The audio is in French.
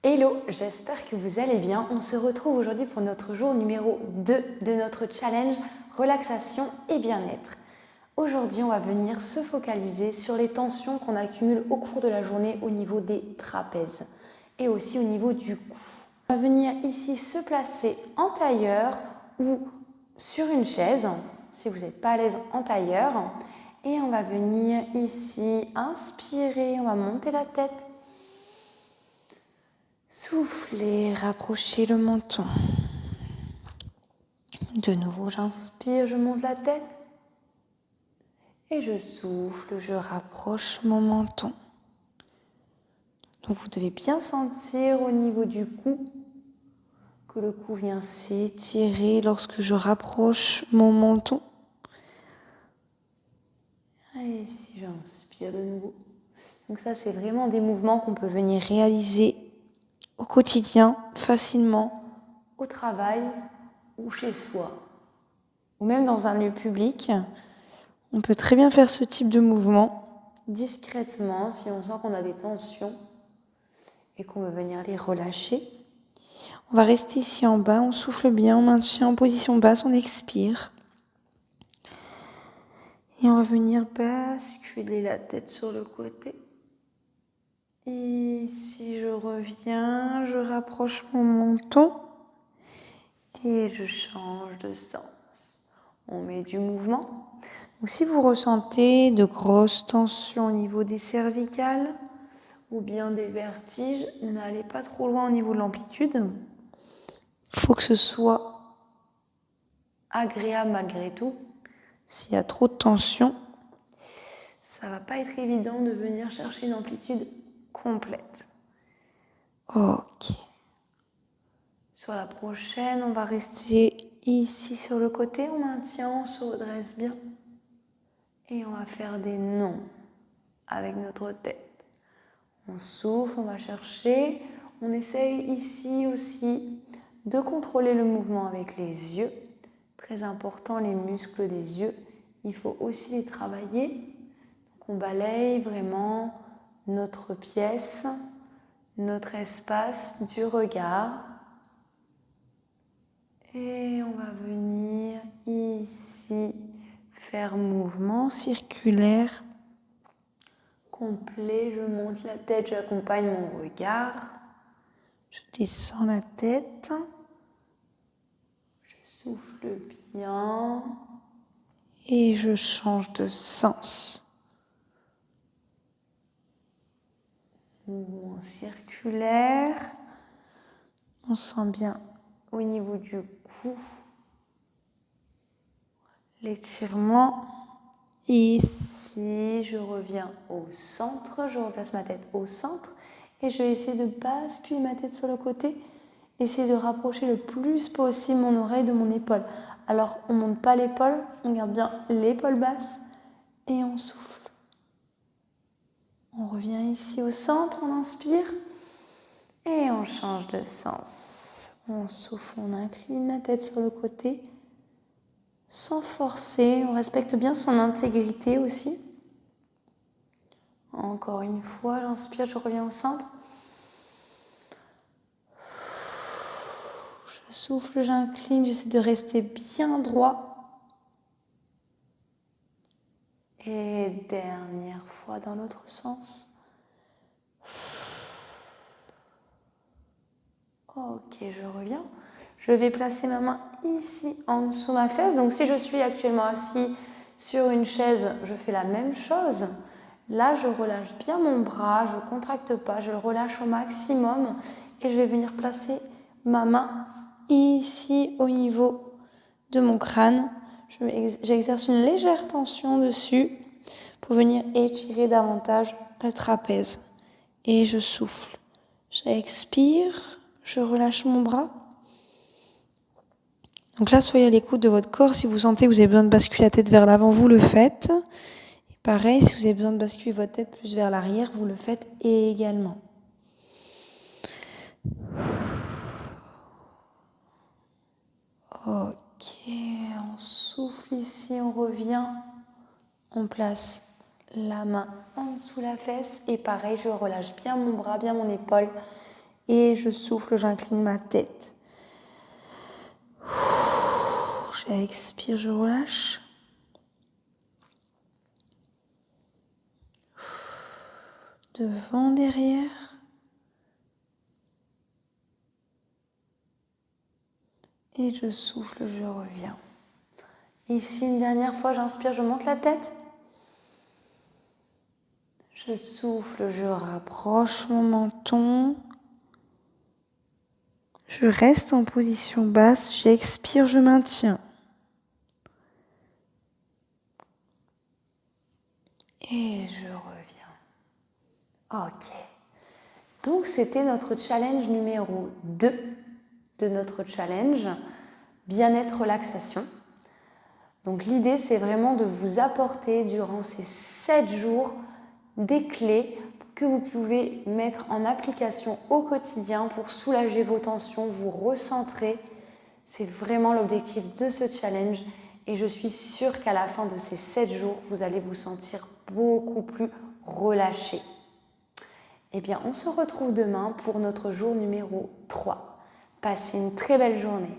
Hello, j'espère que vous allez bien. On se retrouve aujourd'hui pour notre jour numéro 2 de notre challenge relaxation et bien-être. Aujourd'hui, on va venir se focaliser sur les tensions qu'on accumule au cours de la journée au niveau des trapèzes et aussi au niveau du cou. On va venir ici se placer en tailleur ou sur une chaise, si vous n'êtes pas à l'aise en tailleur. Et on va venir ici inspirer, on va monter la tête. Soufflez, rapprochez le menton. De nouveau, j'inspire, je monte la tête. Et je souffle, je rapproche mon menton. Donc vous devez bien sentir au niveau du cou que le cou vient s'étirer lorsque je rapproche mon menton. Et ici, j'inspire de nouveau. Donc ça, c'est vraiment des mouvements qu'on peut venir réaliser au quotidien, facilement, au travail ou chez soi. Ou même dans un lieu public, on peut très bien faire ce type de mouvement discrètement si on sent qu'on a des tensions et qu'on veut venir les relâcher. On va rester ici en bas, on souffle bien, on maintient en position basse, on expire. Et on va venir basculer la tête sur le côté. Et si je reviens, je rapproche mon menton et je change de sens. On met du mouvement. Donc, si vous ressentez de grosses tensions au niveau des cervicales ou bien des vertiges, n'allez pas trop loin au niveau de l'amplitude. Il faut que ce soit agréable malgré tout. S'il y a trop de tension, ça ne va pas être évident de venir chercher une amplitude complète. Ok. Sur la prochaine, on va rester ici sur le côté, on maintient, on se redresse bien. Et on va faire des noms avec notre tête. On souffle, on va chercher. On essaye ici aussi de contrôler le mouvement avec les yeux. Très important, les muscles des yeux. Il faut aussi les travailler. Donc on balaye vraiment notre pièce, notre espace du regard. Et on va venir ici faire mouvement circulaire complet. Je monte la tête, j'accompagne mon regard. Je descends la tête. Je souffle bien. Et je change de sens. Mouvement circulaire. On sent bien au niveau du cou l'étirement. Ici, je reviens au centre. Je replace ma tête au centre. Et je vais essayer de basculer ma tête sur le côté. Essayer de rapprocher le plus possible mon oreille de mon épaule. Alors, on ne monte pas l'épaule, on garde bien l'épaule basse et on souffle. On revient ici au centre, on inspire et on change de sens. On souffle, on incline la tête sur le côté sans forcer. On respecte bien son intégrité aussi. Encore une fois, j'inspire, je reviens au centre. Je souffle, j'incline, j'essaie de rester bien droit. Et dernière fois dans l'autre sens. Ok, je reviens. Je vais placer ma main ici en dessous de ma fesse. Donc si je suis actuellement assis sur une chaise, je fais la même chose. Là, je relâche bien mon bras, je ne contracte pas, je le relâche au maximum. Et je vais venir placer ma main ici au niveau de mon crâne. J'exerce une légère tension dessus pour venir étirer davantage le trapèze. Et je souffle. J'expire, je relâche mon bras. Donc là, soyez à l'écoute de votre corps. Si vous sentez que vous avez besoin de basculer la tête vers l'avant, vous le faites. Et pareil, si vous avez besoin de basculer votre tête plus vers l'arrière, vous le faites également. Ok, on souffle ici, on revient. On place la main en dessous la fesse et pareil, je relâche bien mon bras, bien mon épaule Et je souffle, j'incline ma tête. J'expire, je relâche. Devant, derrière. Et je souffle, je reviens. Ici, une dernière fois, j'inspire, je monte la tête. Je souffle, je rapproche mon menton. Je reste en position basse, j'expire, je maintiens. Et je reviens. Ok. Donc, c'était notre challenge numéro 2 de notre challenge bien-être relaxation. Donc, l'idée, c'est vraiment de vous apporter durant ces 7 jours des clés que vous pouvez mettre en application au quotidien pour soulager vos tensions, vous recentrer. C'est vraiment l'objectif de ce challenge et je suis sûre qu'à la fin de ces 7 jours, vous allez vous sentir beaucoup plus relâché. Eh bien, on se retrouve demain pour notre jour numéro 3. Passez une très belle journée.